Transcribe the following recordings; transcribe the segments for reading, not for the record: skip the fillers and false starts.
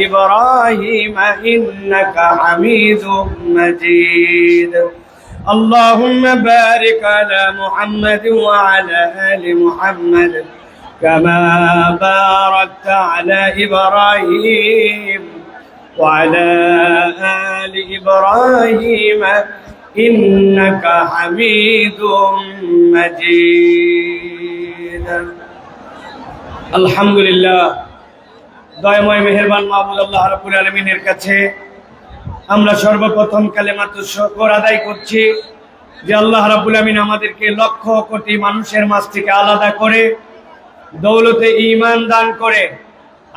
إبراهيم إنك حميد مجيد اللهم بارك على محمد وعلى آل محمد كما باركت على إبراهيم وعلى آل إبراهيم إنك حميد مجيد الحمد لله দয়াময় মেহেরবান মাবুদ আল্লাহ রাব্বুল আলামিনের কাছে আমরা সর্বপ্রথম কালেমাতুশ শুকর আদায় করছি যে আল্লাহ রাব্বুল আলামিন আমাদেরকে লক্ষ কোটি মানুষের মাঝ থেকে আলাদা করে দৌলতে ঈমান দান করে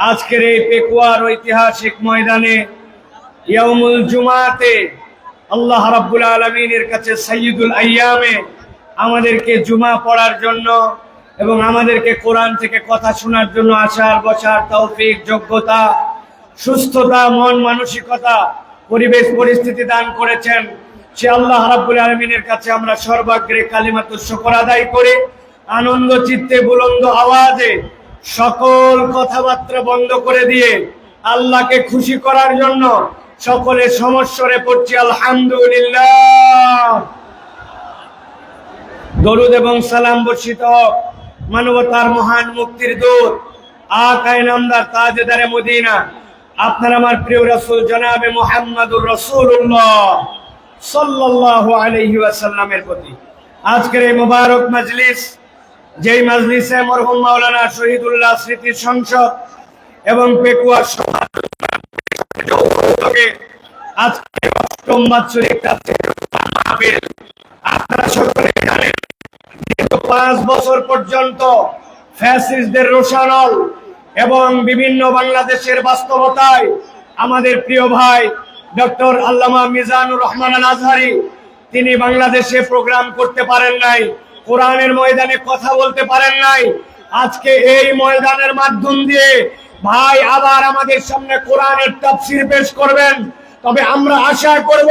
আজকের এই পেকুয়ার ঐতিহাসিক ময়দানে ইয়াউমুল জুমাতে আল্লাহ রাব্বুল আলামিনের কাছে সাইয়্যিদুল আইয়ামে আমাদেরকে জুমা পড়ার জন্য এবং আমাদেরকে কোরআন থেকে কথা শোনার জন্য আসার বসার তৌফিক যোগ্যতা সুস্থতা মন মানসিকতা পরিবেশ পরিস্থিতি দান করেছেন সে আল্লাহ রাব্বুল আলামিনের কাছে আমরা সর্বাগ্রে কালিমাতুশ শুকর আদায় করে আনন্দ চিত্তে বুলন্দ আওয়াজে সকল কথাবার্তা বন্ধ করে দিয়ে আল্লাহকে খুশি করার জন্য সকলে সমস্বরে পড়ছি আলহামদুলিল্লাহ। দরুদ এবং সালাম বর্ষিত হোক মানবতার মহান মুক্তির দূত আকা ইনামদার তাজদারে মদিনা আপনার আমার প্রিয় রাসূল জনাবে মুহাম্মদুর রাসূলুল্লাহ সাল্লাল্লাহু আলাইহি ওয়াসাল্লামের প্রতি আজকের এই মোবারক মজলিস যেই মজলিসে মরহুম মাওলানা শহীদুল্লাহ স্মৃতি সংসদ এবং পেকুয়া আজকে অষ্টম বাৎসরিক মাহফিল আপনারা সকলে জানেন 5 বছর পর্যন্ত ফ্যাসিস্টদের রোষানল এবং বিভিন্ন বাংলাদেশের বাস্তবতায় আমাদের প্রিয় ভাই ডক্টর আল্লামা মিজানুর রহমান আল আজহারি তিনি বাংলাদেশে প্রোগ্রাম করতে পারেন নাই কোরআনের ময়দানে কথা বলতে পারেন নাই আজকে এই ময়দানের মাধ্যম দিয়ে ভাই আবার আমাদের সামনে কোরআনের তাফসীর পেশ করবেন তবে আমরা আশা করব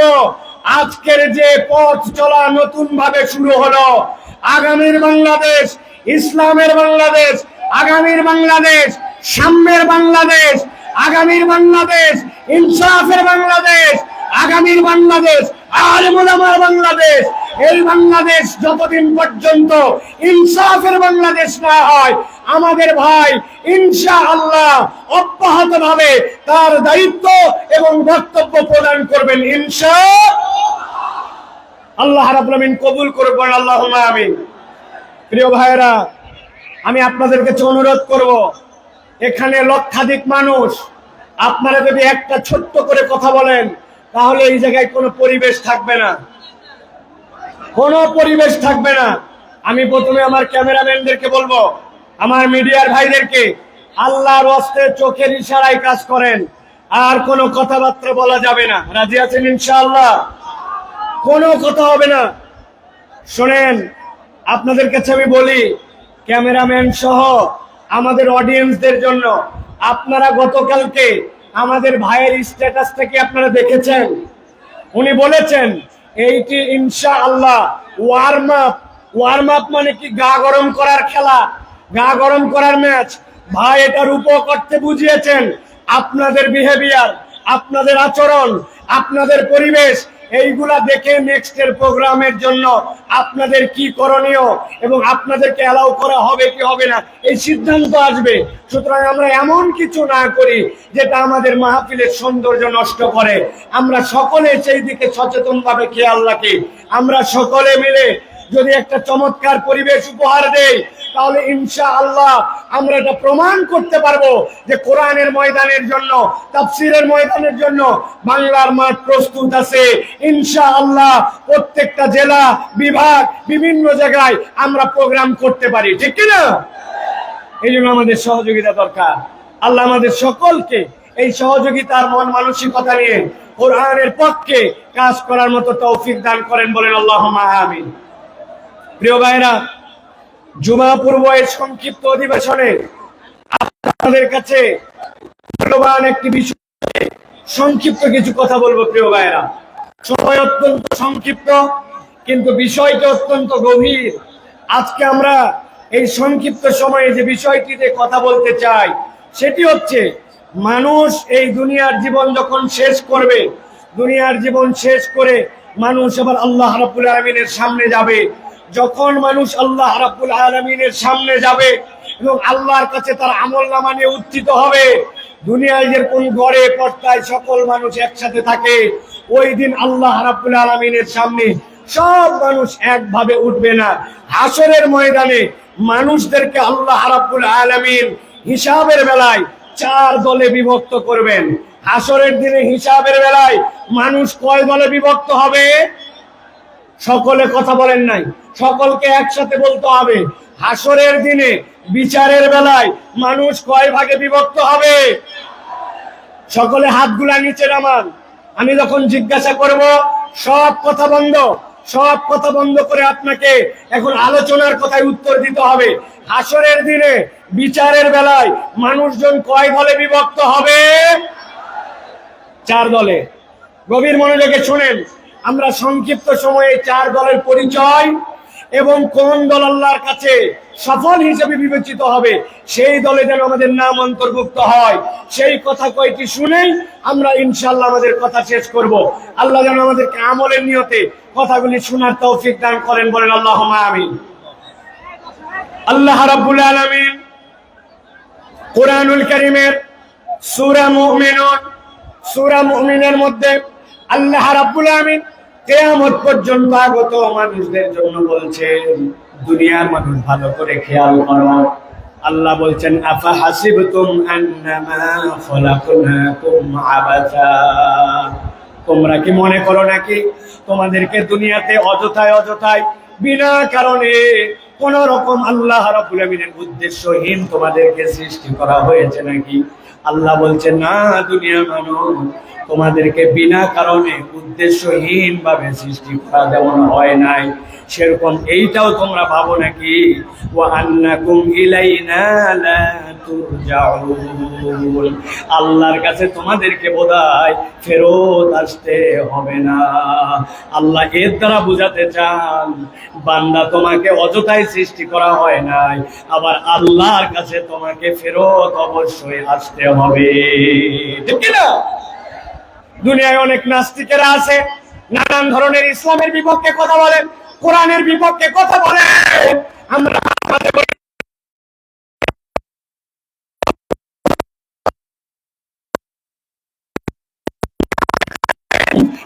আজকের যে পথ চলা নতুন ভাবে শুরু হলো আগামীর বাংলাদেশ ইসলামের বাংলাদেশ আগামীর বাংলাদেশ সাম্যের বাংলাদেশ আগামীর বাংলাদেশ ইনসাফের বাংলাদেশ আগামীর বাংলাদেশ আলেম ওলামার বাংলাদেশ এই বাংলাদেশ যতদিন পর্যন্ত ইনসাফের বাংলাদেশ না হয় আমাদের ভাই ইনশাআল্লাহ অব্যাহতভাবে তার দায়িত্ব এবং বক্তব্য প্রদান করবেন ইনশাআল্লাহ রাব্বুল আলামিন কবুল করবেন আল্লাহুম্মা আমিন। প্রিয় ভাইরা আমি আপনাদের কাছে অনুরোধ করব এখানে লক্ষাধিক মানুষ আপনারা যদি একটা ছোট্ট করে কথা বলেন তাহলে এই জায়গায় কোনো পরিবেশ থাকবে না কোনো পরিবেশ থাকবে না। আমি প্রথমে আমার ক্যামেরাম্যানদেরকে বলবো আমার মিডিয়ার ভাইদেরকে আল্লাহর ওয়াস্তে চোখের ইশারায় কাজ করেন আর কোনো কথাবার্তা বলা যাবে না রাজি আছেন ইনশাআল্লাহ কোনো কথা হবে না। শুনেন আপনাদের কাছে আমি বলি ক্যামেরাম্যান সহ আমাদের অডিয়েন্সদের জন্য আপনারা গতকালকে আমাদের ভাইয়ের স্ট্যাটাস থেকে আপনারা দেখেছেন উনি বলেছেন এইটি ইনশাআল্লাহ ওয়ার্ম আপ মানে কি গা গরম করার খেলা গা গরম করার ম্যাচ ভাই এটা রূপক করতে বুঝিয়েছেন আপনাদের বিহেভিয়ার আপনাদের আচরণ আপনাদের পরিবেশ এইগুলা দেখে নেক্সটের প্রোগ্রামের জন্য আপনাদের কি করণীয় এবং আপনাদেরকে অ্যালাউ করা হবে কি হবে না এই সিদ্ধান্ত আসবে। সুতরাং আমরা এমন কিছু না করি যেটা আমাদের মাহফিলের সৌন্দর্য নষ্ট করে। আমরা সকলে সেই দিকে সচেতনভাবে খেয়াল রাখি। আমরা সকলে মিলে যদি একটা চমৎকার পরিবেশ উপহার দেই তাহলে ইনশাআল্লাহ আমরা এটা প্রমাণ করতে পারবো যে কোরআনের ময়দানের জন্য তাফসীরের ময়দানের জন্য বাংলার মাঠ প্রস্তুত আছে ইনশাআল্লাহ। প্রত্যেকটা জেলা বিভাগ বিভিন্ন জায়গায় আমরা প্রোগ্রাম করতে পারি ঠিক কি না? এই জন্য আমাদের সহযোগিতা দরকার। আল্লাহ আমাদের সকলকে এই সহযোগিতার মন মানসিকতা নিয়ে কোরআনের পক্ষে কাজ করার মতো তৌফিক দান করেন বলেন আল্লাহুম্মা আমিন। প্রিয় ভাইরা জুমা পূর্ব এর সংক্ষিপ্ত অধিবেশনে আপনাদের কাছে মূল্যবান একটি বিষয় সংক্ষিপ্ত কিছু কথা বলবো। প্রিয় ভাইরা সময় অত্যন্ত সংক্ষিপ্ত কিন্তু বিষয়টি অত্যন্ত গভীর। আজকে আমরা এই সংক্ষিপ্ত সময়ে যে বিষয়টিতে কথা বলতে চাই সেটি হচ্ছে মানুষ এই দুনিয়ার জীবন যখন শেষ করবে, দুনিয়ার জীবন শেষ করে মানুষ আবার আল্লাহ রাব্বুল আলামিনের সামনে যাবে। যখন মানুষ আল্লাহ রাব্বুল আলামিনের সামনে যাবে এবং আল্লাহর কাছে তার আমলনামা নিয়ে উত্থিত হবে, দুনিয়ায় যেরকম ঘরে পর্দায় সকল মানুষ একসাথে থাকে, ওই দিন আল্লাহ রাব্বুল আলামিনের সামনে সব মানুষ একভাবে উঠবে না। হাসরের ময়দানে মানুষদেরকে আল্লাহ রাব্বুল আলামিন হিসাবের বেলায় 4 দলে বিভক্ত করবেন। হাসরের দিনে হিসাবের বেলায় মানুষ কয় দলে বিভক্ত হবে? সকলে কথা বলেন নাই, সকলকে একসাথে বলতে হবে। হাসরের দিনে বিচারের বেলায় মানুষ কয় ভাগে বিভক্ত হবে? সকলে হাতগুলা নিচে নামান। আমি যখন জিজ্ঞাসা করব সব কথা বন্ধ, সব কথা বন্ধ করে আপনাকে এখন আলোচনার কথায় উত্তর দিতে হবে। হাসরের দিনে বিচারের বেলায় মানুষজন কয় দলে বিভক্ত হবে? 4 দলে। গভীর মনোযোগে শুনেন, আমরা সংক্ষিপ্ত সময়ে 4 দলের পরিচয় এবং কোন দল আল্লাহর কাছে সফল হিসেবে বিবেচিত হবে সেই দলে যেন আমাদের নাম অন্তর্ভুক্ত হয়, সেই কথা কয়টি শুনেই আমরা ইনশাআল্লাহ আমাদের কথা শেষ করব। আল্লাহ যেন আমাদেরকে আমলের নিয়তে কথাগুলি শোনার তৌফিক দান করেন, বলেন আল্লাহুম্মা আমিন। আল্লাহ রাব্বুল আলামিন কুরআনুল কারীমের সূরা মুমিনের মধ্যে আল্লাহ রাব্বুল আলামিন কিয়ামত পর্যন্ত আগত মানুষদের জন্য বলছেন, দুনিয়ার মানুষ ভালো করে খেয়াল করো। আল্লাহ বলছেন, আফা হাসিবতুম আন্নামা খলাকনাকুম আবাসা, তোমরা কি মনে করো নাকি তোমাদেরকে দুনিয়াতে অযথায় বিনা কারণে কোন রকম আল্লাহ রাব্বুল আমিনের উদ্দেশ্যহীন তোমাদেরকে সৃষ্টি করা হয়েছে নাকি? আল্লাহ বলছেন, না, দুনিয়ার মানুষ তোমাদেরকে বিনা কারণে উদ্দেশ্যহীন ভাবে সৃষ্টি করা যেমন হয় নাই, সেরকম এইটাও তোমরা ভাবো নাকি? ওয়া আন্নাকুম ইলাইনা লা তুরজাউন, আল্লাহর কাছে তোমাদেরকে বোধহয় ফেরত আসতে হবে না। আল্লাহ এর দ্বারা বুঝাতে চান, বান্দা তোমাকে অযথায় সৃষ্টি করা হয় নাই, আবার আল্লাহর কাছে তোমাকে ফেরত অবশ্যই আসতে হবে, ঠিক কি না? দুনিয়ায় অনেক নাস্তিকেরা আছে, নানান ধরনের ইসলামের বিপক্ষে কথা বলেন, কোরআনের বিপক্ষে কথা বলেন। আমরা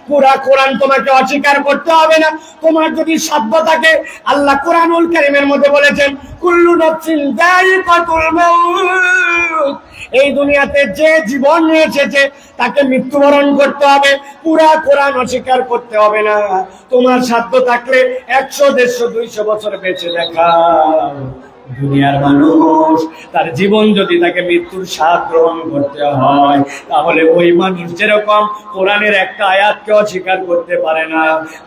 পুরা কোরআন তোমাকে অস্বীকার করতে হবে না। তোমার যদি সাধ্য থাকে, আল্লাহ কোরআনুল কারীমের মধ্যে বলেছেন, কুল্লু নাফসিন যায়িকাতুল মাউত, এই দুনিয়াতে যে জীবন নিয়ে এসেছে তাকে মৃত্যুবরণ করতে হবে। পুরা কোরআন অস্বীকার করতে হবে না। তোমার সাধ্য থাকলে 100, 150, 200 বছর বেঁচে দেখা। দুনিয়ার মানুষ তার জীবন যদি তাকে মৃত্যুর স্বাদ গ্রহণ করতে হয়, তাহলে ওই মানুষ যেরকম কোরআনের একটা আয়াতকে অস্বীকার করতে পারে না,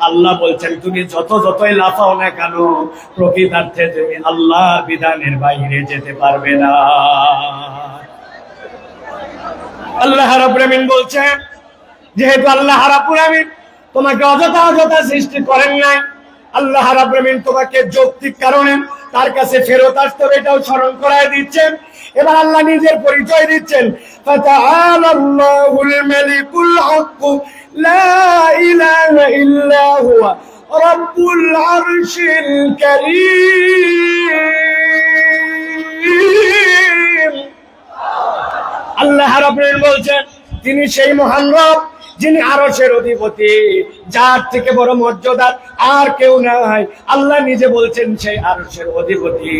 আল্লাহ বলছেন তুমি যতই লাফাও না কেন, প্রকৃতার্থে তুমি আল্লাহর বিধানের বাইরে যেতে পারবে না। আল্লাহ রাব্বুল আমিন বলছেন, যেহেতু আল্লাহ রাব্বুল আমিন তোমাকে অযথা সৃষ্টি করেন নাই, আল্লাহ রাব্বুল আমিন তোমাকে যৌক্তিক কারণে তার কাছে ফেরত আসতে হবে, এটাও স্মরণ করায় দিচ্ছেন। এবার আল্লাহ নিজের পরিচয় দিচ্ছেন, ফাতাআলাল্লাহুল মালিকুল হক লা ইলাহা ইল্লা হুয়া রাব্বুল আরশিল কারীম। আল্লাহ রাব্বুল আমিন বলছেন, তিনি সেই মহান রব যিনি আরশের অধিপতি, যার থেকে বড় মর্যাদা আর কেউ নাই। আল্লাহ নিজে বলছেন সেই আরশের অধিপতি।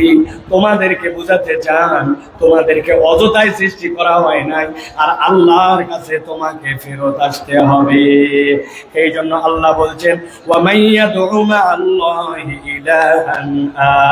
তোমাদেরকে বুঝাতে চান, তোমাদেরকে অযথায় সৃষ্টি করা হয় নাই, আর আল্লাহর কাছে তোমাকে ফেরত আসতে হবে। এই জন্য আল্লাহ বলছেন, ওয়া মাইয়াদউ মা'আল্লাহি ইলাহান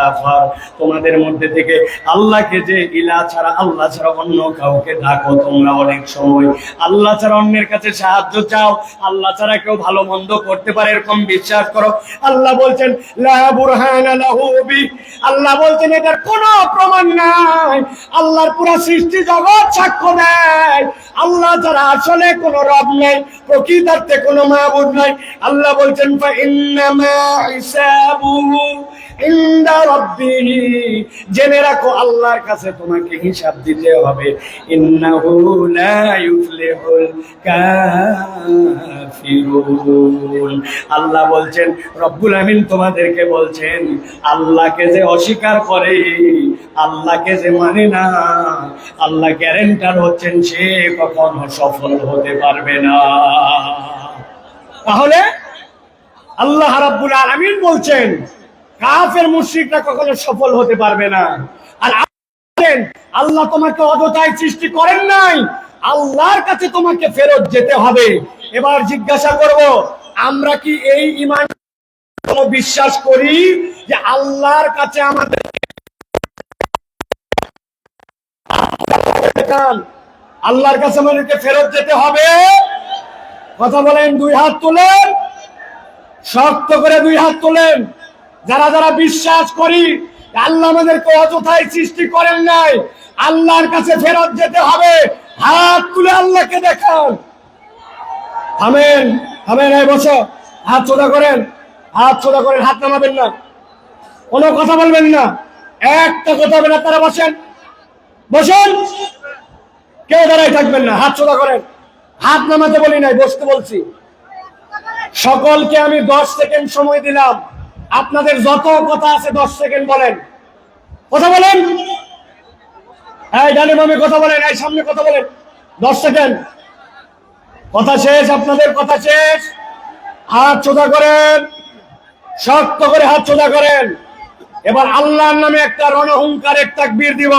আখার, তোমাদের মধ্যে থেকে আল্লাহকে যে ইলাহ ছাড়া, আল্লাহ ছাড়া অন্য কাউকে ডাকো, তোমরা অনেক সময় আল্লাহ ছাড়া অন্যের কাছে সাহায্য চাও, আল্লাহ ছাড়া কেউ ভালো মন্দ করতে পারে এরকম বিশ্বাস করো। আল্লাহ বলছেন, লা বুরহানা লাহু বি, আল্লাহ বলছেন এটার কোনো প্রমাণ নাই। আল্লাহর পুরো সৃষ্টি জগৎ সাক্ষ্য দেয়, আল্লাহ ছাড়া আসলে কোনো রব নাই, প্রকৃতার্থে কোনো মাবুদ নাই। আল্লাহ বলছেন, ফা ইন্নামা হিসাবুহু ইনদা রাব্বিহি, জেনে রাখো আল্লাহর কাছে তোমাকে হিসাব দিতে হবে। ইন্নাহু লা ইউফলিহুল কাফিরুন। আল্লাহ বলছেন, রব্বুল আমিন তোমাদেরকে বলছেন, আল্লাহকে যে অস্বীকার করে, আল্লাহকে যে মানে না, আল্লাহ গ্যারান্টার হচ্ছেন সে কখনো সফল হতে পারবে না। তাহলে আল্লাহ রাব্বুল আলামিন বলছেন কাফের মুশরিকরা কখনো সফল হতে পারবে না। আর আল্লাহ তোমাকে অযথায় সৃষ্টি করেন নাই, আল্লাহর কাছে তোমাকে ফেরত যেতে হবে। এবার জিজ্ঞাসা করব, আমরা কি এই ঈমান বিশ্বাস করি যে আল্লাহর কাছে আমাদের আল্লাহর কাছে আমাদেরকে ফেরত যেতে হবে? কথা বলেন, দুই হাত তোলেন, শক্ত করে দুই হাত তোলেন। যারা যারা বিশ্বাস করি আল্লাহ আমাদেরকে অযথায় সৃষ্টি করেন নাই, আল্লাহর কাছে ফেরত যেতে হবে, হাত তুলে আল্লাহকে দেখান। থামেন, থামেন, এই বসো, হাত সোজা করেন, হাত সোজা করেন, হাত নামাবেন না, কোনো কথা বলবেন না, একটা কথা বলে তারা বসেন, বসেন, কেউ দাঁড়াই থাকবেন না, হাত সোজা করেন। হাত নামাতে বলি নাই, বসতে বলছি। সকলকে আমি 10 সেকেন্ড সময় দিলাম, আপনাদের যত কথা আছে 10 সেকেন্ড বলেন, কথা বলেন। এই ডানে বামে কথা বলেন, এই সামনে কথা বলেন, 10 সেকেন্ড। কথা শেষ, আপনাদের কথা শেষ। হাত সোজা করেন, শক্ত করে হাত সোজা করেন। এবার আল্লাহর নামে একটা রণহুঙ্কারের তাকবীর দিব।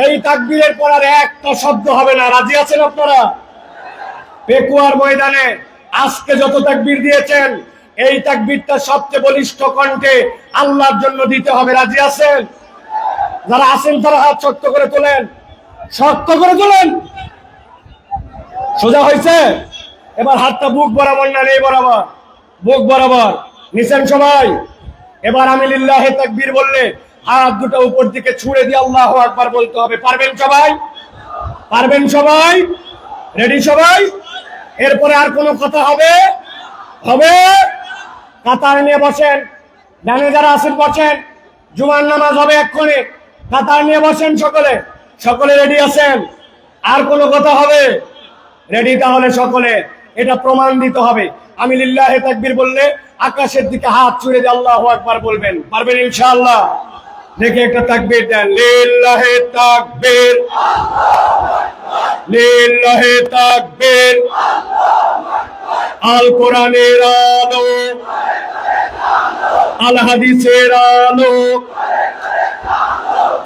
এই তাকবীরের পর আর একটা শব্দ হবে না। রাজি আছেন আপনারা? পেকুয়ার ময়দানে আজকে যত তাকবীর দিয়েছেন, এই তাকবীরটা সবচেয়ে বলিষ্ঠ কণ্ঠে আল্লাহর জন্য দিতে হবে। রাজি আছেন? যারা আছেন তারা হাত শক্ত করে তোলেন, শক্ত করে তোলেন। সোজা হয়েছে? এবার হাতটা বুক বরাবর না নেই বরাবর, বুক বরাবর নিছেন সবাই। এবার আমি লিল্লাহে তাকবীর বললে হাত দুটো উপর দিকে ছুঁড়ে দিয়ে আল্লাহু আকবার বলতে হবে। পারবেন সবাই? পারবেন সবাই? রেডি সবাই? এরপরে আর কোনো কথা হবে? হবে? কাতার নিয়ে বসেন, ডানে যারা আছেন বসেন, জুমার নামাজ হবে এক্ষুনি। কাতার নিয়ে বসেন সকলে, সকলে রেডি আছেন? আর কোনো কথা হবে? রেডি? তাহলে সকলে এটা প্রমাণ দিতে হবে। আমি লিল্লাহে তাকবীর বললে আকাশের দিকে হাত ছুঁড়ে দিয়ে আল্লাহু আকবার বলবেন। পারবেন ইনশাআল্লাহ? দেখে একটা তাকবীর দেন, লিল্লাহে তাকবীর, লিল্লাহে তাকবীর। আল কোরআনের আলো, আল হাদিসের আলো,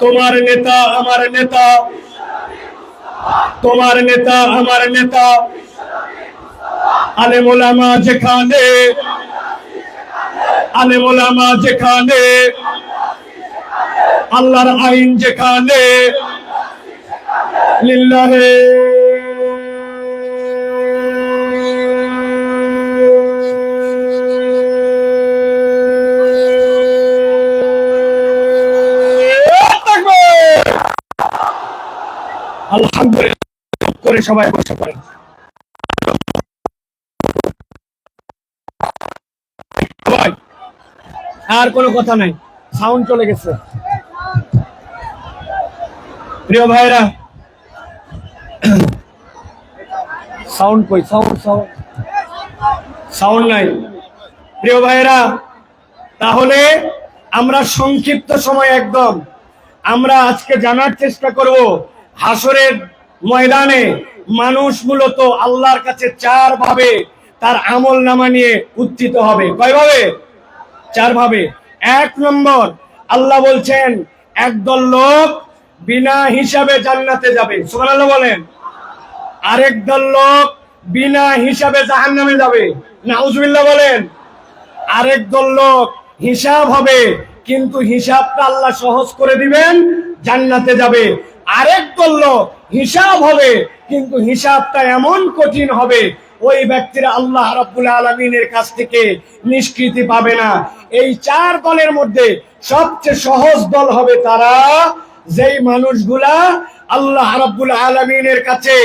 তোমার নেতা আমার নেতা, তোমার নেতা আমার নেতা, আলেম ওলামা যেখানে, আলেম ওলামা যেখানে, আল্লাহর আইন যেখানে, লিল্লাহে আলহামদুলিল্লাহ করে সবাই বসে পড়েন। আর কোনো কথা নাই, সাউন্ড চলে গেছে। প্রিয় ভাইরা, সাউন্ড কই? সাউন্ড সাউন্ড সাউন্ড নাই। প্রিয় ভাইরা, তাহলে আমরা সংক্ষিপ্ত সময় একদম আমরা আজকে জানার চেষ্টা করব, হাসরের ময়দানে মানুষ মূলত আল্লাহর কাছে 4 ভাবে তার আমল নামা নিয়ে উত্থিত হবে। কয় ভাবে? 4 ভাবে। 1 নম্বর, আল্লাহ বলছেন একদল লোক বিনা হিসাবে জান্নাতে যাবে, সুবহানাল্লাহ বলেন। আরেক দল লোক বিনা হিসাবে জাহান্নামে যাবে, নাউজুবিল্লাহ বলেন। আরেক দল লোক হিসাব হবে, কিন্তু হিসাবটা আল্লাহ সহজ করে দিবেন, জান্নাতে যাবে। আরেক দল লোক হিসাব হবে, কিন্তু হিসাবটা এমন কঠিন হবে ওই ব্যক্তিরা আল্লাহ রাব্বুল আলামিনের কাছ থেকে নিষ্কৃতি পাবে না। এই 4 দলের মধ্যে সবচেয়ে সহজ দল হবে তারা, যেই মানুষগুলা আল্লাহ রাব্বুল আলামিনের কাছে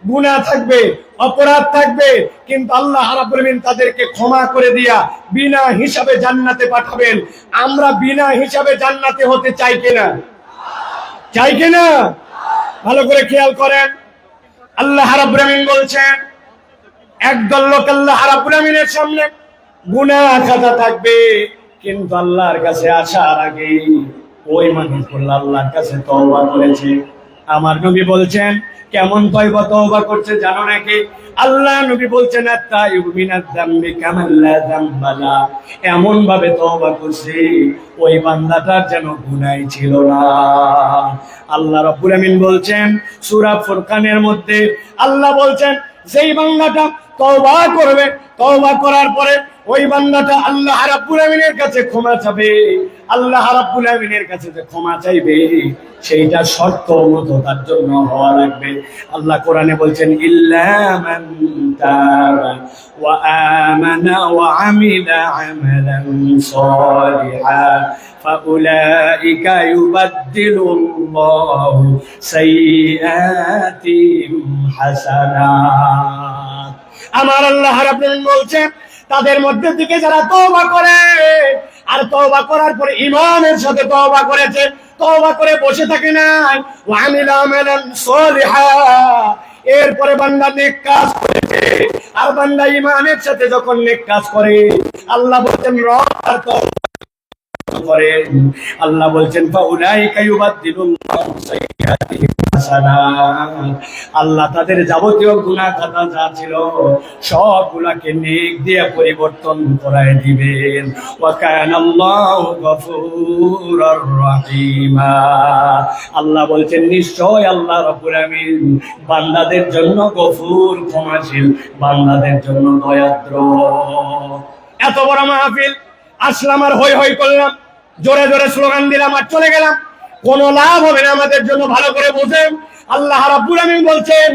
গুনাহ থাকবে, অপরাধ থাকবে, কিন্তু আল্লাহ রাব্বুল আলামিন তাদেরকে ক্ষমা করে দিয়া বিনা হিসাবে জান্নাতে পাঠাবেন। আমরা বিনা হিসাবে জান্নাতে হতে চাই কিনা? চাই কিনা? ভালো করে খেয়াল করেন। আল্লাহ রাব্বুল আলামিন বলছেন, একদল লোক আল্লাহ রাব্বুল আমিনের সামনে গুনাহ খাতা থাকবে, কিন্তু আল্লাহর কাছে আসার আগে ওই মানুষগুলো আল্লাহর কাছে তওবা করেছে। আমার নবী বলছেন, কেমন তওবা করছে জানো নাকি? আল্লাহ নবী বলছেন, আত-তাইবু মিনাজ যামবি কামান লা যামবা লা, এমন ভাবে তওবা করছে ওই বান্দাটার যেন গুনাহই ছিল না। আল্লাহ রাব্বুল আমিন বলছেন সূরা ফুরকানের মধ্যে, আল্লাহ বলছেন যেই বান্দাটা তওবা করবে, তওবা করার পরে ওই বান্দাটা আল্লাহ রাব্বুল আমিনের কাছে ক্ষমা চাবে, আল্লাহ রাব্বুল আমিনের কাছে যে ক্ষমা চাইবে সেইটা শর্ত মতো তার জন্য হওয়া লাগবে। আল্লাহ কোরআনে বলছেন, ইল্লা মান তাবা ওয়া আমানা ওয়া আমিলা আমালান সালিহা ফাউলাইকা ইউবাদদিলুল্লাহু সাইয়্যাতিহিম হাসানাত। আমার আল্লাহ রাব্বুল আমিন বলছেন, তাদের মধ্যে থেকে যারা তওবা করে, আর তওবা করার পরে ঈমানের সাথে তওবা করেছে, তওবা করে বসে থাকে নাই, ওয়া আমিলা আমালান সালিহা, এরপরে বান্দা নেক কাজ করেছে, আর বান্দা ঈমানের সাথে যখন নেক কাজ করে, আল্লাহ বলেন রব তার তওবা করে। আল্লাহ বলছেন, ফাউলাইকা ইউবাদদিলুল্লাহু সাইয়্যাতিহিম হাসানাত, আল্লাহ তাদের যাবতীয় গুনাহ খাতা যা ছিল সবগুলাকে নেক দিয়ে পরিবর্তন করায় দিবেন। ওয়া কানাল্লাহু গফুরুর রহিমা, আল্লাহ বলছেন নিশ্চয় আল্লাহ রাব্বুল আমিন বান্দাদের জন্য গফুর, ক্ষমাশীল, বান্দাদের জন্য দয়াদ্র। এত বড় মাহফিল আসলাম আর হই হই করলাম, জোরে জোরে স্লোগান দিলাম আর চলে গেলাম, কোনো লাভ হবে না আমাদের জন্য। ভালো করে বুঝেন, আল্লাহ রাব্বুল আমিন বলছেন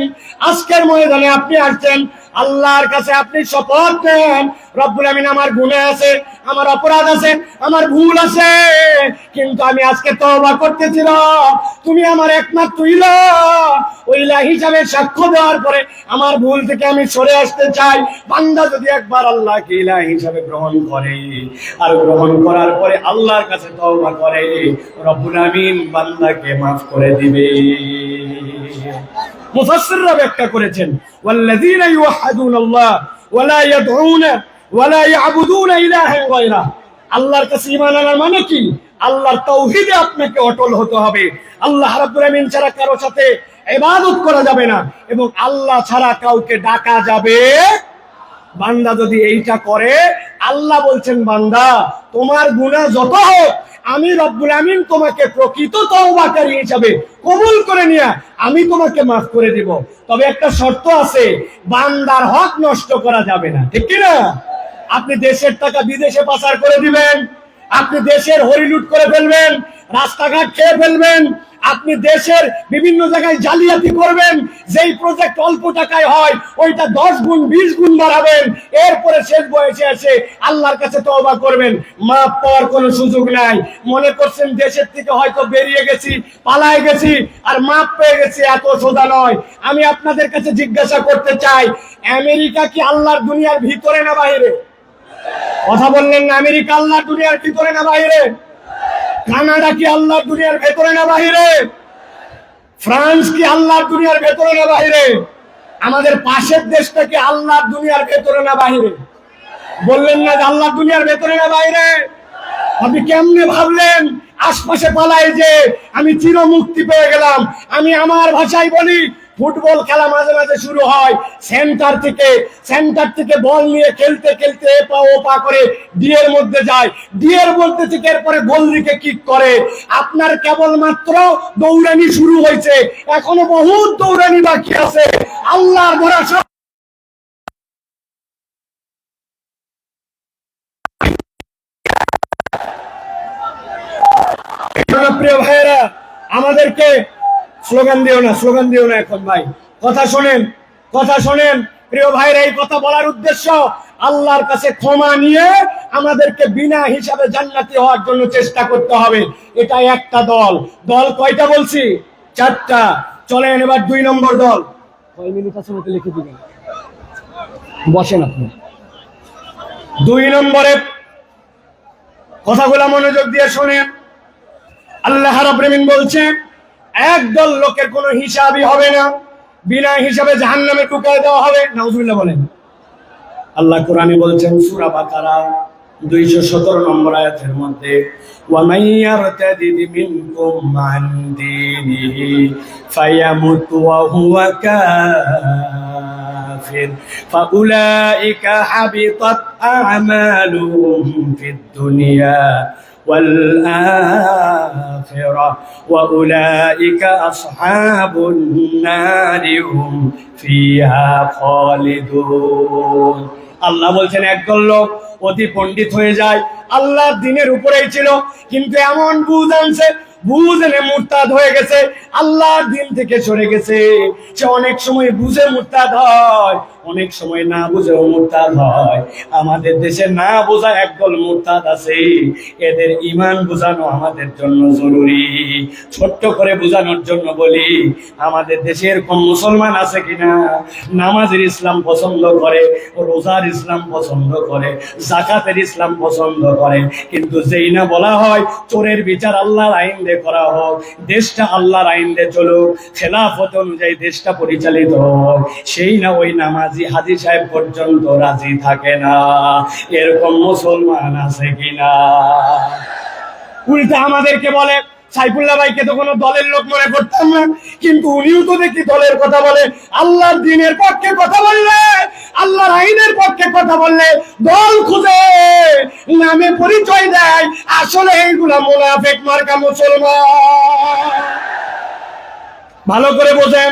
আজকের ময়দানে আপনি আসছেন, আল্লাহর কাছে আপনি শপথ নেন, রব্বুল আমিন আমার গুনাহ আছে, আমার অপরাধ আছে, আমার ভুল আছে, কিন্তু আমি আজকে তওবা করতেছি না, তুমি আমার একমাত্র ইলাহ হিসাবে সাক্ষ্য দেওয়ার পরে আমার ভুল থেকে আমি সরে আসতে চাই। বান্দা যদি একবার আল্লাহকে ইলাহ হিসাবে গ্রহণ করে, আর গ্রহণ করার পরে আল্লাহর কাছে তওবা করে, রব্বুল আমিন বান্দাকে মাফ করে দিবে। মুফাসসিররা ব্যাখ্যা করেছেন, ওয়াল্লাযীনা ইউওয়াহ্হিদুনাল্লাহ ওয়া লা ইয়াদউনা ওয়া লা ইয়াবুদুনা ইলাহান গায়রাহ, আল্লাহর কাছে ঈমান আনার মানে কি? আল্লাহর তাওহীদে আপনাকে অটল হতে হবে। আল্লাহ রাব্বুল আমিন ছাড়া কারো সাথে ইবাদত করা যাবে না, এবং আল্লাহ ছাড়া কাউকে ডাকা যাবে। বান্দা যদি এইটা করে, আল্লাহ বলছেন বান্দা তোমার গুনাহ যত হোক, আমি রব্বুল আমিন তোমাকে প্রকৃত তওবাকারী হিসাবে কবুল করে নিয়ে আমি তোমাকে মাফ করে দিব। তবে একটা শর্ত আছে, বান্দার হক নষ্ট করা যাবে না, ঠিক কি না? আপনি দেশের টাকা বিদেশে পাচার করে দিবেন, আপনি দেশের হরিলুট করে ফেলবেন, রাস্তাঘাট খেয়ে ফেলবেন, আপনি দেশের বিভিন্ন জায়গায় জালিয়াতি করবেন, যেই প্রজেক্ট অল্প টাকায় হয় ওইটা 10 গুণ 20 গুণ বাড়াবেন, এরপরে শেষ বয়সে এসে আল্লাহর কাছে তওবা করবেন, মাফ পাওয়ার কোনো সুযোগ নাই। মনে করছেন দেশের থেকে হয়তো বেরিয়ে গেছি, পালায় গেছি, আর মাফ পেয়ে গেছি, এত সোজা নয়। আমি আপনাদের কাছে জিজ্ঞাসা করতে চাই, আমেরিকা কি আল্লাহর দুনিয়ার ভিতরে না বাইরে? কথা বললেন না, আমেরিকা আল্লাহর দুনিয়ার ভিতরে না বাইরে? কানাডা কি আল্লাহর দুনিয়ার ভেতরে না বাহিরে? ফ্রান্স কি আল্লাহর দুনিয়ার ভেতরে না বাহিরে? আমাদের পাশের দেশটা কি আল্লাহর দুনিয়ার ভেতরে না বাহিরে? বললেন না যে আল্লাহর দুনিয়ার ভেতরে না বাইরে? আপনি কেমনে ভাবলেন আশপাশে পালাই যে আমি চির মুক্তি পেয়ে গেলাম? আমি আমার ভাষায় বলি, ফুটবল খেলা মাঝে মাঝে শুরু হয়, সেন্টার থেকে বল নিয়ে খেলতে খেলতে এপা ওপা করে ডিয়ের মধ্যে যায়, ডিয়ের মধ্যে থেকে এরপরে গোল দিকে কিক করে। আপনার কেবলমাত্র দৌড়ানি শুরু হয়েছে, এখনো বহুত দৌড়ানি বাকি আছে। আল্লাহর ভরসা। প্রিয় ভাইয়েরা, আমাদেরকে স্লোগান দিও না এখন ভাই, কথা শোনেন প্রিয় ভাইরা। এই কথা বলার উদ্দেশ্য, আল্লাহর কাছে ক্ষমা নিয়ে আমাদেরকে বিনা হিসাবে জান্নাতি হওয়ার জন্য চেষ্টা করতে হবে। এটা একটা দল। দল কয়টা বলছি? 4টা। চলেন এবার 2 নম্বর দল। কয় মিনিট আছে মতো লিখে দিবেন, বসেন আপনি। 2 নম্বরে কথাগুলো মনোযোগ দিয়ে শোনেন। আল্লাহ রাব্বুল আলামিন বলছে একদল লোকের কোনো হিসাবই হবে না, বিনা হিসাবে জাহান্নামে ঢুকায় দেওয়া হবে। নাউজুবিল্লাহ বলেন। আল্লাহ কোরআনে বলছেন সূরা বাকারা 217 নম্বর আয়াতের মধ্যে, ওয়া মাইয়ারতাদিদ মিনকুম মান দীনিহি ফায়ামুত ওয়া হুয়া কাফির ফাউলাইকা হাবিতাত আ'মালুহুম ফিদ দুনিয়া والآخرة وأولئك أصحاب النار هم فيها خالدون। আল্লাহ বলছেন একদল লোক অতি পণ্ডিত হয়ে যায়, আল্লাহর দ্বীনের উপরেই ছিল, কিন্তু এমন বুঝ আনছে, বুঝ এনে মুরতাদ হয়ে গেছে, আল্লাহর দ্বীন থেকে সরে গেছে। সে অনেক সময় বুঝে মুরতাদ হয়, অনেক সময় না বুঝেও মুরতাদ হয়। আমাদের দেশে না বোঝা একদল মুরতাদ আছে, এদের ঈমান বোঝানো আমাদের জন্য জরুরি। ছোট্ট করে বোঝানোর জন্য বলি, আমাদের দেশে এরকম মুসলমান আছে কিনা নামাজের ইসলাম পছন্দ করে, রোজার ইসলাম পছন্দ করে, যাকাতের ইসলাম পছন্দ করে, কিন্তু যেই না বলা হয় চোরের বিচার আল্লাহর আইন দিয়ে করা হোক, দেশটা আল্লাহর আইন দিয়ে চলুক, খেলাফত অনুযায়ী দেশটা পরিচালিত হোক, সেই না ওই নামাজি হাজী সাহেব পর্যন্ত রাজি থাকে না। এরকম মুসলমান আছে কিনা? উল্টা আমাদেরকে বলে সাইফুল্লাহ ভাইকে তো কোনো দলের লোক মনে করতাম না, কিন্তু উনিও তো দেখি দলের কথা বলে। আল্লাহর দ্বীনের পক্ষে কথা বললে, আল্লাহর আইনের পক্ষে কথা বললে দল খুঁজে নামে পরিচয় দেয়, আসলে এইগুলা মুনাফিক মার্কা মুসলমান। ভালো করে বোঝেন।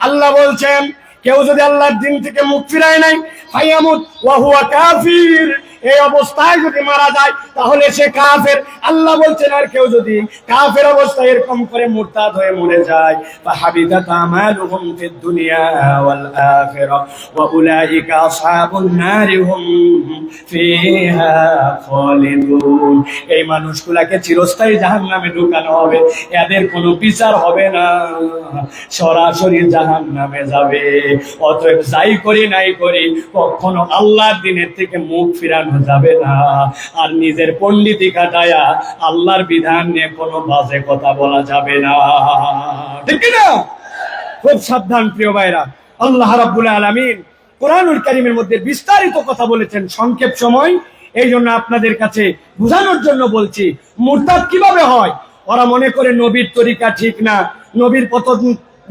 আল্লাহ বলছেন কেউ যদি আল্লাহর দ্বীন থেকে মুখ ফিরায় নাই, ফায়ামুত ওয়া হুয়া কাফির, এই অবস্থায় যদি মারা যায় তাহলে সে কাফের। আল্লাহ বলছেন আর কেউ যদি কাফের অবস্থায় এরকম করে মুরতাদ হয়ে মরে যায়, ফাহাবিতাত আমালুহুম ফিদ দুনিয়া ওয়াল আখিরাহ ওয়া উলাইকা আসহাবুন নার হুম ফিহা খালিদুন। এই মানুষগুলোকে চিরস্থায়ী জাহান্নামে ঢুকানো হবে, এদের কোনো বিচার হবে না, সরাসরি জাহান্নামে যাবে। অতএব যাই করি নাই করি কখনো আল্লাহর দ্বীনের থেকে মুখ ফিরানো যাবে না, আর নিজের পণ্ডিতি কাটায়া আল্লাহর বিধান নিয়ে কোনো বাজে কথা বলা যাবে না, ঠিক না? খুব সাবধান প্রিয় ভাইরা। আল্লাহ রাব্বুল আলামিন কোরআনুল কারীমের মধ্যে বিস্তারিত কথা বলেছেন, সংক্ষেপ সময় এই জন্য আপনাদের কাছে বোঝানোর জন্য বলছি। মুরতাদ কিভাবে হয়? ওরা মনে করে নবীর তরিকা ঠিক না,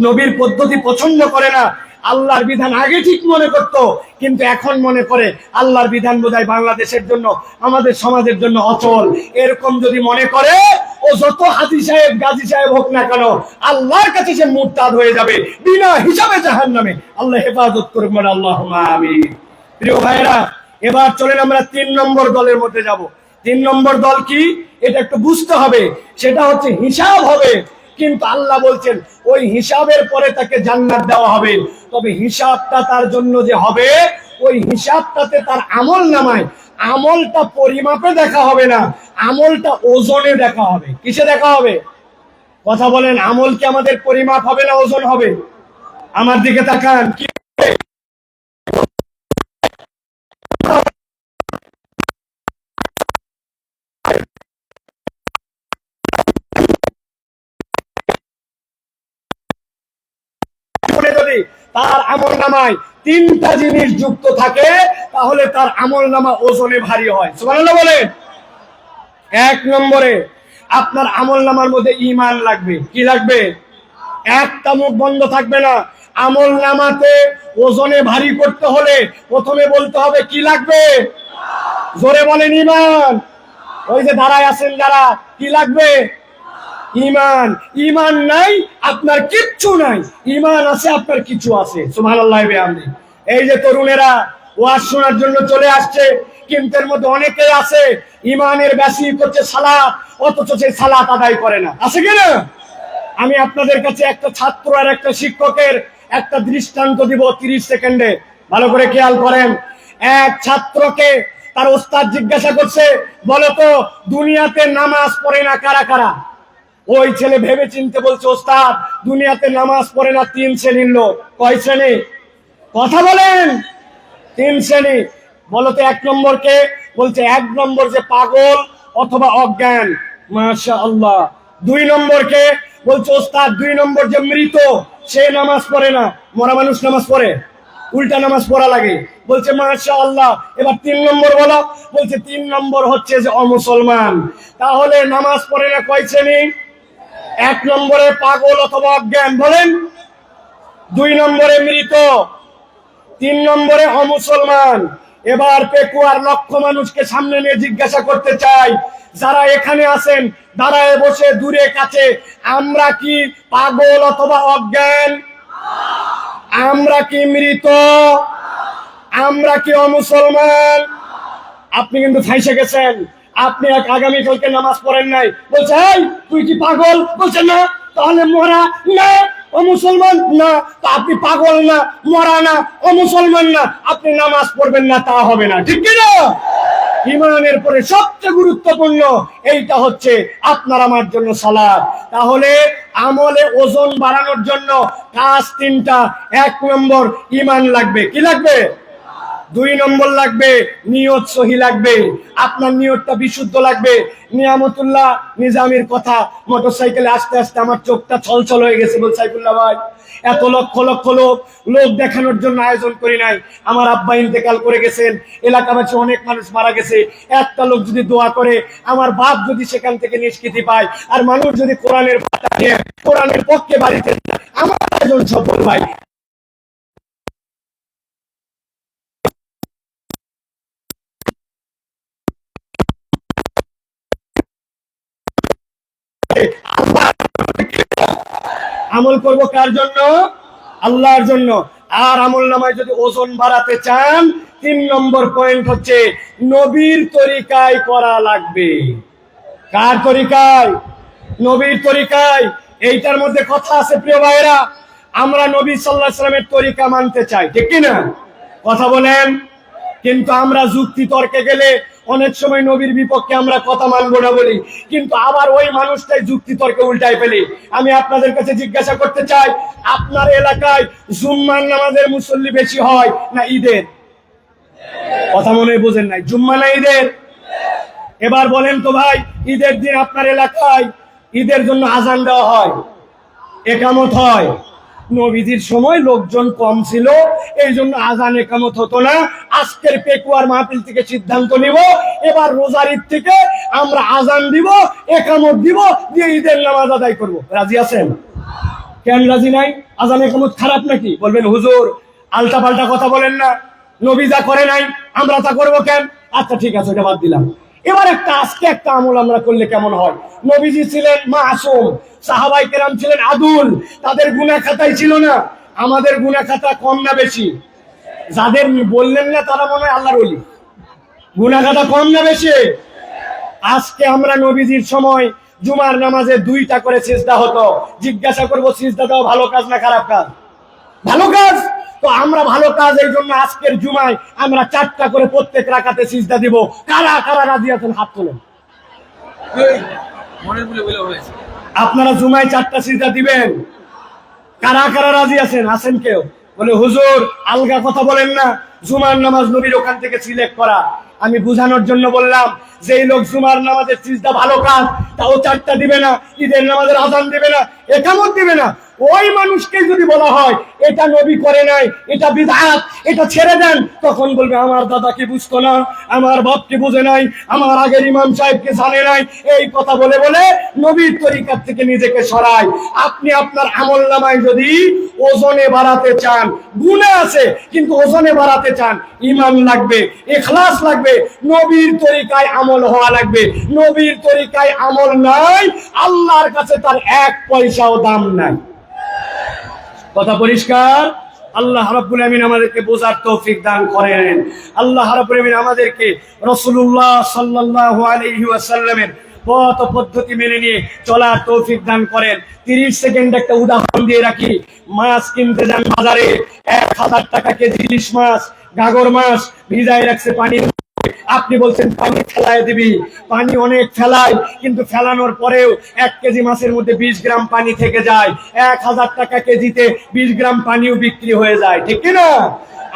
নবীর পদ্ধতি পছন্দ করে না, আল্লাহর বিধান আগে ঠিক মনে করত, কিন্তু এখন মনে করে আল্লাহর বিধান বোধহয় বাংলাদেশের জন্য, আমাদের সমাজের জন্য অচল। এরকম যদি মনে করে, ও যত হাজী সাহেব গাজী সাহেব হোক না কেন, আল্লাহর কাছে সে মুরতাদ হয়ে যাবে, বিনা হিসাবে জাহান্নামে। আল্লাহ হেফাজত করুন, আল্লাহুম্মা আমিন। প্রিয় ভাইরা, এবার চলেন আমরা 3 নম্বর দলের মধ্যে যাব। 3 নম্বর দল কি এটা একটু বুঝতে হবে, সেটা হচ্ছে হিসাব হবে। কিন্তু আল্লাহ বলছেন ওই হিসাবের পরে তাকে জান্নাত দেওয়া হবে, তবে হিসাবটা তার জন্য যে হবে, ওই হিসাবটাতে তার আমল নামায়, আমলটা পরিমাপে দেখা হবে না, আমলটা ওজনে দেখা হবে। কিসে দেখা হবে? কথা বলেন, আমল কি আমাদের পরিমাপ হবে না ওজন হবে? আমার দিকে তাকান। কি যদি তার আমল নামায় 3টা জিনিস যুক্ত থাকে, তাহলে তার আমল নামা ওজনে ভারী হয়। সুবহানাল্লাহ বলেন। 1 নম্বরে আপনার আমল নামার মধ্যে ঈমান লাগবে। কি লাগবে? একটা মুখ বন্ধ থাকবে না। আমল নামাতে ওজনে ভারী করতে হলে প্রথমে বলতে হবে কি লাগবে? জোরে বলেন ঈমান। ওই যে দাঁড়ায় আছেন যারা, কি লাগবে? ঈমান। ঈমান নাই আপনার কিচ্ছু নাই, ঈমান আছে আপনার কিছু আছে। সুবহানাল্লাহ বিহামদিহি। এই যে তরুণেরা ওয়াজ শোনার জন্য চলে আসছে, কিন্তু এর মধ্যে অনেকেই আছে ঈমানের বেশি করছে সালাত, অথচ সেই সালাত আদায় করে না। আছে কি না? আমি আপনাদের কাছে একটা ছাত্র আর একটা শিক্ষকের একটা দৃষ্টান্ত দিব 30 সেকেন্ডে, ভালো করে খেয়াল করেন। এক ছাত্রকে তার ওস্তাদ জিজ্ঞাসা করছে, বলো তো দুনিয়াতে নামাজ পড়ে না কারা কারা? ওই ছেলে ভেবে চিনতে বলছে, ওস্তাদ দুনিয়াতে নামাজ পড়ে না 3 শ্রেণীর লোক। কয় শ্রেণী? কথা বলেন। 3 শ্রেণী। বলো তো 1 নম্বর কে? বলছে 1 নম্বর যে পাগল অথবা অজ্ঞান। মাশাআল্লাহ। 2 নম্বর কে? বলছে ওস্তাদ 2 নম্বর যে মৃত, সে নামাজ পড়ে না। মরা মানুষ নামাজ পড়ে? উল্টা নামাজ পড়া লাগে। বলছে মাশাআল্লাহ। এবার 3 নম্বর বলো। বলছে 3 নম্বর হচ্ছে যে অমুসলমান। তাহলে নামাজ পড়ে না কয় শ্রেণী? 1 নম্বরে পাগল অথবা অজ্ঞান, বলেন। 2 নম্বরে মৃত, 3 নম্বরে অমুসলমান। এবার পেকুয়ার লক্ষ মানুষকে সামনে নিয়ে জিজ্ঞাসা করতে চাই, যারা এখানে আছেন দাঁড়ায় বসে দূরে কাছে, আমরা কি পাগল অথবা অজ্ঞান? আমরা কি মৃত? আমরা কি অমুসলমান? আপনি কিন্তু ফাইসে গেছেন। আপনি আগামীকালকে নামাজ পড়েন নাই, বলছে এই তুই কি পাগল? বলছে না। তাহলে মরা না, অমুসলমান না। তো আপনি পাগল না, মরা না, অমুসলমান না, আপনি নামাজ পড়বেন না, তা হবে না, ঠিক কি না? ইমানের পরে সবচেয়ে গুরুত্বপূর্ণ এইটা হচ্ছে আপনার আমার জন্য সালাত। তাহলে আমলে ওজন বাড়ানোর জন্য কাজ 3টা। 1 নম্বর ইমান লাগবে। কি লাগবে? 2 নম্বর লাগবে নিয়ত সহি লাগবে। আপনার নিয়তটা বিশুদ্ধ লাগবে। নিয়ামতুল্লাহ নিজামীর কথা, মোটরসাইকেলে আসতে আসতে আমার চোখটা ছলছল হয়ে গেছে। বল সাইফুল্লাহ ভাই, এত লক্ষ লক্ষ লোক দেখানোর জন্য আয়োজন করি নাই। আমার আব্বা ইন্তেকাল করে গেছেন, এলাকাবাসী অনেক মানুষ মারা গেছে। একটা লোক যদি দোয়া করে, আমার বাপ যদি সেখান থেকে নিষ্কৃতি পায়, আর মানুষ যদি কোরআনের পক্ষে বাড়িতে যায়, আমার আয়োজন সফল ভাই। আমল করব কার জন্য? আল্লাহর জন্য। আর আমল নামায় যদি ওজন বাড়াতে চান, 3 নম্বর পয়েন্ট হচ্ছে নবীর তরিকায় করা লাগবে। কার তরিকায়? নবীর তরিকায়। এইটার মধ্যে কথা আছে প্রিয় ভাইরা। আমরা নবী সাল্লাল্লাহু আলাইহি ওয়াসাল্লামের তরিকা মানতে চাই, ঠিক কি না? কথা বলেন। কিন্তু আমরা যুক্তি তর্কে গেলে অনেক সময় নবীর বিপক্ষে আমরা কথা মানবো না বলি, কিন্তু আবার ওই মানুষটাই যুক্তি তর্কে উল্টায় ফেলি। আমি আপনাদের কাছে জিজ্ঞাসা করতে চাই, আপনার এলাকায় জুম্মার নামাজের মুসল্লি বেশি হয় না ঈদের? কথা মনে বোঝেন নাই। জুম্মা না ঈদের? এবার বলেন তো ভাই, ঈদের দিন আপনার এলাকায় ঈদের জন্য আজান দেওয়া হয়, একামত হয়। নবীজির সময় লোকজন কম ছিল, এই জন্য আজান একামত হতো না। আজকের পেকুয়ার মাহফিল থেকে সিদ্ধান্ত নিব, এবার রোজার ঈদ থেকে আমরা আজান দিব, একামত দিব, দিয়ে ঈদের নামাজ আদায় করব। রাজি আছেন? কেন রাজি নাই? আজান একামত খারাপ নাকি? বলবেন হুজুর আলটা পাল্টা কথা বলেন না, নবী যা করে নাই আমরা তা করবো কেন? আচ্ছা ঠিক আছে, ওটা বাদ দিলাম। এবার আজকে একটা আমল আমরা করলে কেমন হয়? নবীজি ছিলেন মাসুম, সাহাবাই কেরাম ছিলেন আদুল, তাদের গুনাহ খাতাই ছিল না। আমাদের গুনাহ খাতা কম না বেশি? যাদের বললেন না তারা মনে হয় আল্লাহর ওলি। গুনাহ খাতা কম না বেশি? আজকে আমরা নবীজির সময় জুমার নামাজে 2টা করে সিজদা হতো। জিজ্ঞাসা করবো সিজদা দেওয়া ভালো কাজ না খারাপ কাজ? ভালো কাজ। তো আমরা ভালো কাজ, এই জন্য আজকের জুমায় আমরা 4টা করে প্রত্যেক রাকাতে সিজদা দিব। কারা কারা রাজি আছেন হাত তোলেন। আপনারা জুমায় 4টা সিজদা দিবেন? কারা কারা রাজি আছেন? আছেন কেউ? বলে হুজুর আলগা কথা বলেন না, জুমার নামাজ নবীর ওখান থেকে সিলেক্ট করা। আমি বুঝানোর জন্য বললাম, যেই লোক জুমার নামাজের সিজদা ভালো কাজ, তাও 4টা দিবে না, ঈদের নামাজের আজান দিবে না, একামত দিবে না, ওই মানুষকে যদি বলা হয় এটা নবী করে নাই, এটা বিদআত, এটা ছেড়ে দেন, তখন বলবে আমার দাদা কি বুঝতো না, আমার বাপ কি বুঝে নাই, আমার আগের ইমাম সাহেবকে জানে নাই। এই কথা বলে বলে নবীর তরিকার থেকে নিজেকে সরায়। আপনি আপনার আমল নামায় যদি ওজনে বাড়াতে চান, গুনাহ আছে কিন্তু ওজনে বাড়াতে চান, ঈমান লাগবে, ইখলাস লাগবে, নবীর তরিকায় আমল হওয়া লাগবে। নবীর তরিকায় আমল নাই, আল্লাহর কাছে তার 1 পয়সাও দাম নাই। কথা পরিষ্কার? আল্লাহ রাব্বুল আমিন আমাদেরকে বোঝার তৌফিক দান করেন। আল্লাহ রাব্বুল আমিন আমাদেরকে রাসূলুল্লাহ সাল্লাল্লাহু আলাইহি ওয়াসাল্লামের পথ পদ্ধতি মেনে নিয়ে চলার তৌফিক দান করেন। 30 সেকেন্ড একটা উদাহরণ দিয়ে রাখি। মাছ কিনতে যান বাজারে, 1000 টাকা কেজি ইলিশ মাছ, গাগর মাছ ভিজায় রাখছে পানির, আপনি বলছেন পানি ফেলায় দিবি, পানি অনেক ফেলায়, কিন্তু ফেলানোর পরেও 1 কেজি মাছের মধ্যে 20 গ্রাম পানি থেকে যায়, 1000 টাকা কেজিতে 20 গ্রাম পানিও বিক্রি হয়ে যায়, ঠিক কিনা?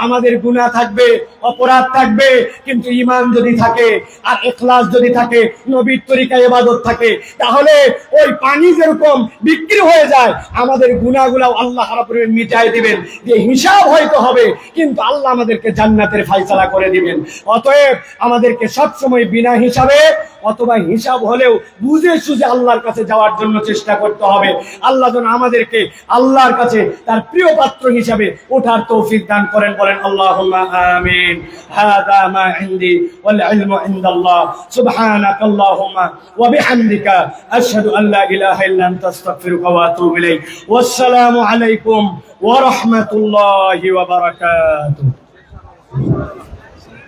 আমাদের গুনাহ থাকবে, অপরাধ থাকবে, কিন্তু ঈমান যদি থাকে আর ইখলাস যদি থাকে, নবীর তরিকায় ইবাদত থাকে, তাহলে ওই পানি যেরকম বিক্রি হয়ে যায়, আমাদের গুনাহগুলো আল্লাহ রাব্বুল আলামিন মিটাই দিবেন। যে হিসাব হয়তো হবে, কিন্তু আল্লাহ আমাদেরকে জান্নাতের ফয়সালা করে দিবেন। অতএব আমাদেরকে সব সময় বিনা হিসাবে অথবা হিসাব হলেও বুঝে সুঝে আল্লাহর কাছে যাওয়ার জন্য চেষ্টা করতে হবে। আল্লাহ যেন আমাদেরকে আল্লাহর কাছে তার প্রিয় পাত্র হিসাবে ওঠার তৌফিক দান করেন, বলেন আল্লাহুম্মা আমিন। হাদা মা ইনদি ওয়াল ইলমু ইনদাল্লাহ। সুবহানাকাল্লাহুম্মা ওয়া বিহামদিকা আশহাদু আল লা ইলাহা ইল্লা আনতা আস্তাগফিরুকা ওয়া আতুবু ইলাইক। ওয়াসসালামু আলাইকুম ওয়া রাহমাতুল্লাহি ওয়া বারাকাতুহু।